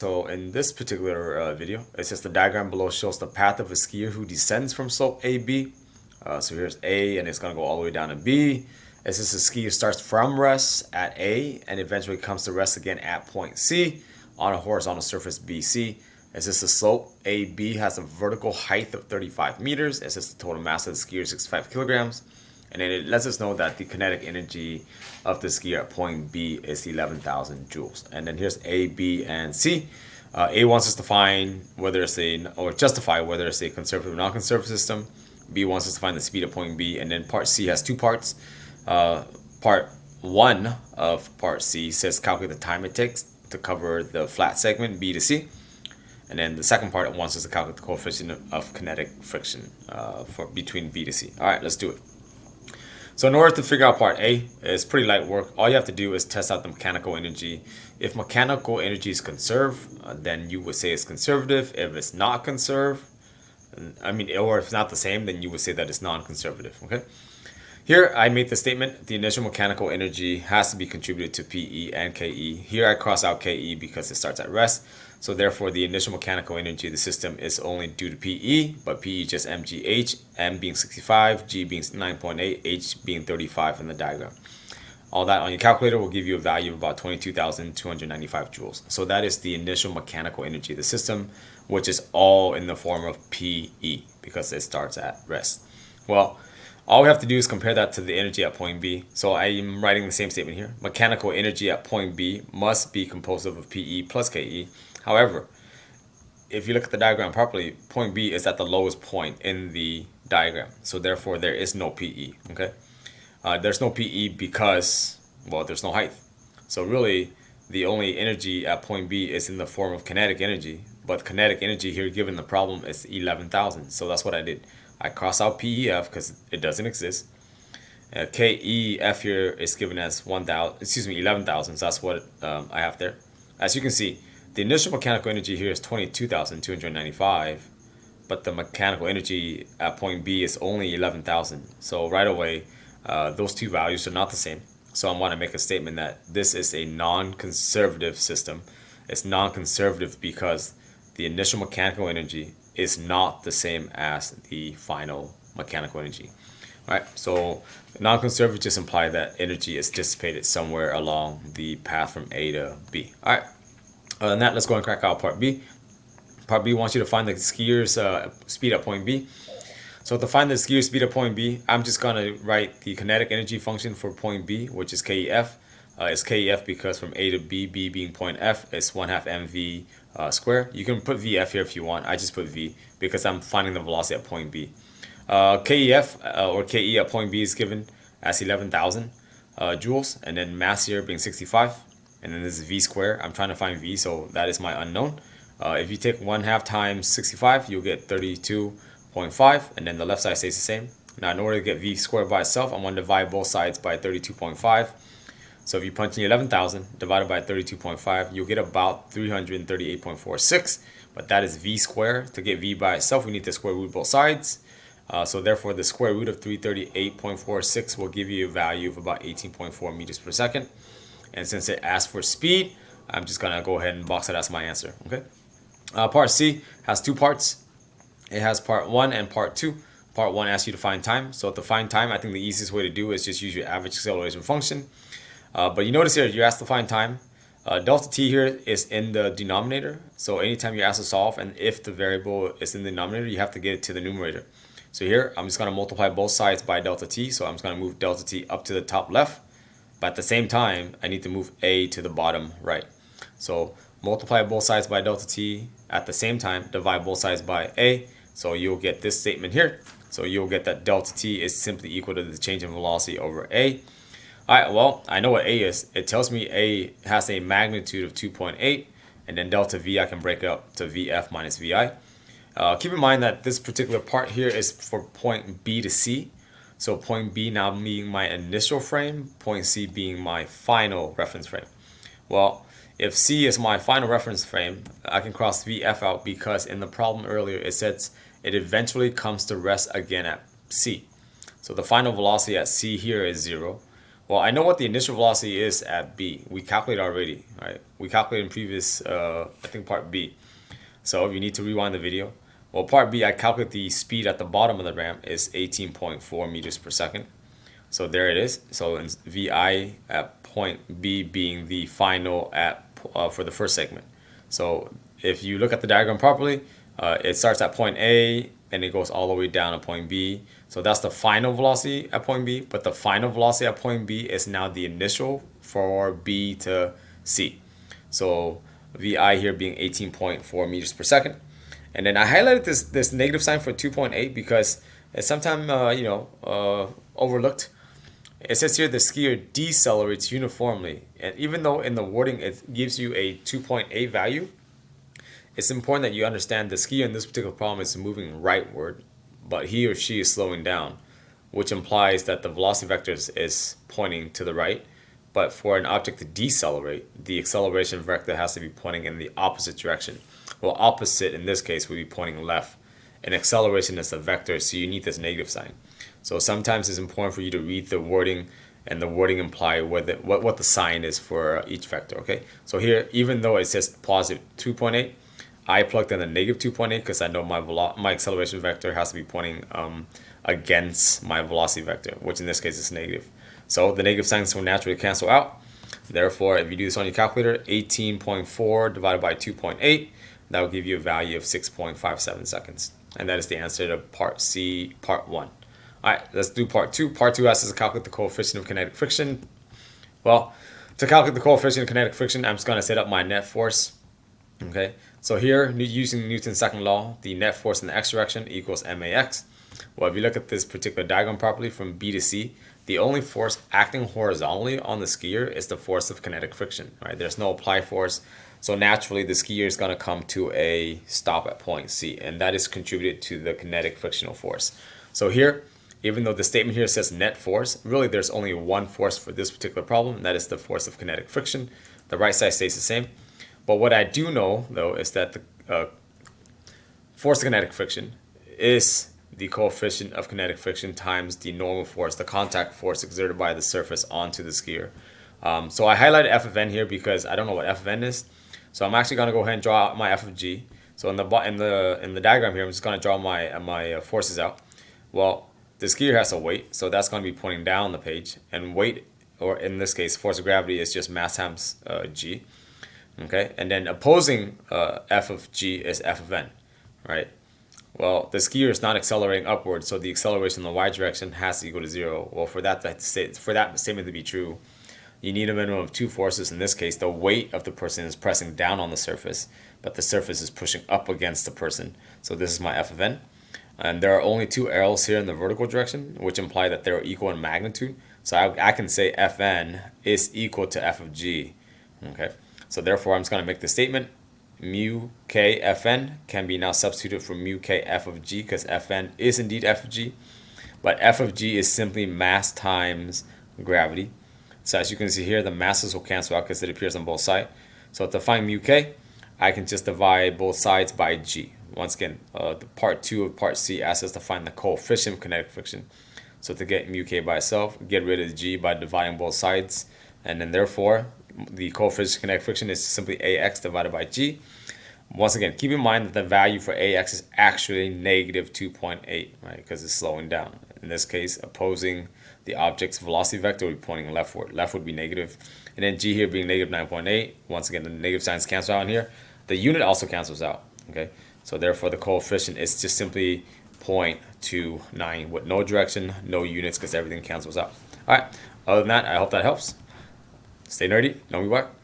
So in this particular video, it's just the diagram below shows the path of a skier who descends from slope AB. So here's A and it's going to go all the way down to B. It's just a skier starts from rest at A and eventually comes to rest again at point C on a horizontal surface BC. It's just the slope AB has a vertical height of 35 meters. It's just the total mass of the skier is 65 kilograms. And then it lets us know that the kinetic energy of the skier at point B is 11,000 joules. And then here's A, B, and C. A wants us to find whether it's justify whether it's a conservative or non-conservative system. B wants us to find the speed at point B. And then part C has two parts. Part 1 of part C says calculate the time it takes to cover the flat segment B to C. And then the second part wants us to calculate the coefficient of kinetic friction between B to C. All right, let's do it. So in order to figure out part A, it's pretty light work. All you have to do is test out the mechanical energy. If mechanical energy is conserved, then you would say it's conservative. If it's not conserved, or if it's not the same, then you would say that it's non-conservative, okay? Here I made the statement, the initial mechanical energy has to be contributed to PE and KE. Here I cross out KE because it starts at rest. So therefore the initial mechanical energy of the system is only due to PE, but PE is just mgh, m being 65, g being 9.8, h being 35 in the diagram. All that on your calculator will give you a value of about 22,295 joules. So that is the initial mechanical energy of the system, which is all in the form of PE because it starts at rest. Well, all we have to do is compare that to the energy at point B. So I am writing the same statement here. Mechanical energy at point B must be composed of PE plus KE. However, if you look at the diagram properly, point B is at the lowest point in the diagram. So therefore, there is no PE, okay? There's no PE because, well, there's no height. So really, the only energy at point B is in the form of kinetic energy. But kinetic energy here, given the problem, is 11,000. So that's what I did. I cross out PEF because it doesn't exist. KEF here is given as 11,000. So that's what I have there. As you can see, the initial mechanical energy here is 22,295, but the mechanical energy at point B is only 11,000. So right away, those two values are not the same. So I want to make a statement that this is a non-conservative system. It's non-conservative because the initial mechanical energy is not the same as the final mechanical energy. All right, so non-conservative just implies that energy is dissipated somewhere along the path from A to B. All right, other than that, let's go and crack out part B. Part B wants you to find the skier's speed at point B. So to find the skier's speed at point B, I'm just going to write the kinetic energy function for point B, which is KEF. It's KEF because from A to B, B being point F, it's 1/2 mv squared. You can put VF here if you want. I just put V because I'm finding the velocity at point B. KEF or KE at point B is given as 11,000 joules, and then mass here being 65, and then this is V squared. I'm trying to find V, so that is my unknown. If you take 1/2 times 65, you'll get 32.5, and then the left side stays the same. Now in order to get V squared by itself, I'm going to divide both sides by 32.5. So if you punch in 11,000 divided by 32.5, you'll get about 338.46. But that is V squared. To get V by itself, we need to square root both sides. So therefore, the square root of 338.46 will give you a value of about 18.4 meters per second. And since it asks for speed, I'm just going to go ahead and box it as my answer. Okay. Part C has two parts. It has part 1 and part 2. Part 1 asks you to find time. So to find time, I think the easiest way to do is just use your average acceleration function. But you notice here, you're asked to find time. Delta t here is in the denominator. So anytime you're asked to solve, and if the variable is in the denominator, you have to get it to the numerator. So here, I'm just going to multiply both sides by delta t. So I'm just going to move delta t up to the top left. But at the same time, I need to move a to the bottom right. So multiply both sides by delta t. At the same time, divide both sides by a. So you'll get this statement here. So you'll get that delta t is simply equal to the change in velocity over a. All right, well, I know what A is. It tells me A has a magnitude of 2.8, and then delta V I can break up to VF minus VI. Keep in mind that this particular part here is for point B to C. So point B now being my initial frame, point C being my final reference frame. Well, if C is my final reference frame, I can cross VF out because in the problem earlier it says it eventually comes to rest again at C. So the final velocity at C here is 0. Well, I know what the initial velocity is at B. We calculated already, right? We calculated in previous, I think part B. So if you need to rewind the video, well, part B, I calculate the speed at the bottom of the ramp is 18.4 meters per second. So there it is. So VI at point B being the final at for the first segment. So if you look at the diagram properly, it starts at point A and it goes all the way down to point B. So that's the final velocity at point B, but the final velocity at point B is now the initial for B to C. So VI here being 18.4 meters per second. And then I highlighted this negative sign for 2.8 because it's sometimes overlooked. It says here the skier decelerates uniformly, and even though in the wording it gives you a 2.8 value, it's important that you understand the skier in this particular problem is moving rightward, but he or she is slowing down, which implies that the velocity vector is pointing to the right. But for an object to decelerate, the acceleration vector has to be pointing in the opposite direction. Well, opposite in this case would be pointing left. And acceleration is a vector, so you need this negative sign. So sometimes it's important for you to read the wording, and the wording imply what the sign is for each vector, okay? So here, even though it says positive 2.8, I plugged in a negative 2.8 because I know my acceleration vector has to be pointing against my velocity vector, which in this case is negative. So the negative signs will naturally cancel out. Therefore, if you do this on your calculator, 18.4 divided by 2.8, that will give you a value of 6.57 seconds. And that is the answer to part C, part 1. All right, let's do part 2. Part 2 asks us to calculate the coefficient of kinetic friction. Well, to calculate the coefficient of kinetic friction, I'm just going to set up my net force. Okay, so here, using Newton's second law, the net force in the x direction equals max. Well, if you look at this particular diagram properly from B to C, the only force acting horizontally on the skier is the force of kinetic friction, right? There's no applied force. So naturally, the skier is going to come to a stop at point C, and that is contributed to the kinetic frictional force. So here, even though the statement here says net force, really there's only one force for this particular problem, and that is the force of kinetic friction. The right side stays the same. But what I do know, though, is that the force of kinetic friction is the coefficient of kinetic friction times the normal force, the contact force exerted by the surface onto the skier. So I highlighted f of n here because I don't know what f of n is. So I'm actually going to go ahead and draw out my f of g. So in the diagram here, I'm just going to draw my forces out. Well, the skier has a weight, so that's going to be pointing down the page. And weight, or in this case, force of gravity, is just mass times g. Okay, and then opposing f of g is f of n, right? Well, the skier is not accelerating upward, so the acceleration in the y direction has to equal to 0. Well, for that statement to be true, you need a minimum of two forces. In this case, the weight of the person is pressing down on the surface, but the surface is pushing up against the person. So this is my f of n. And there are only two arrows here in the vertical direction, which imply that they're equal in magnitude. So I can say Fn is equal to f of g. Okay, so therefore I'm just going to make the statement. Mu k Fn can be now substituted for mu k f of g because Fn is indeed f of g. But f of g is simply mass times gravity. So as you can see here, the masses will cancel out because it appears on both sides. So to find mu k, I can just divide both sides by g. Once again, the part 2 of part C asks us to find the coefficient of kinetic friction. So to get mu k by itself, get rid of g by dividing both sides. And then therefore, the coefficient of kinetic friction is simply ax divided by g. Once again, keep in mind that the value for ax is actually negative 2.8, right? Because it's slowing down. In this case, opposing the object's velocity vector would be pointing leftward. Left would be negative. And then g here being negative 9.8. Once again, the negative signs cancel out in here. The unit also cancels out, okay? So therefore, the coefficient is just simply 0.29 with no direction, no units, because everything cancels out. All right, other than that, I hope that helps. Stay nerdy, know me what.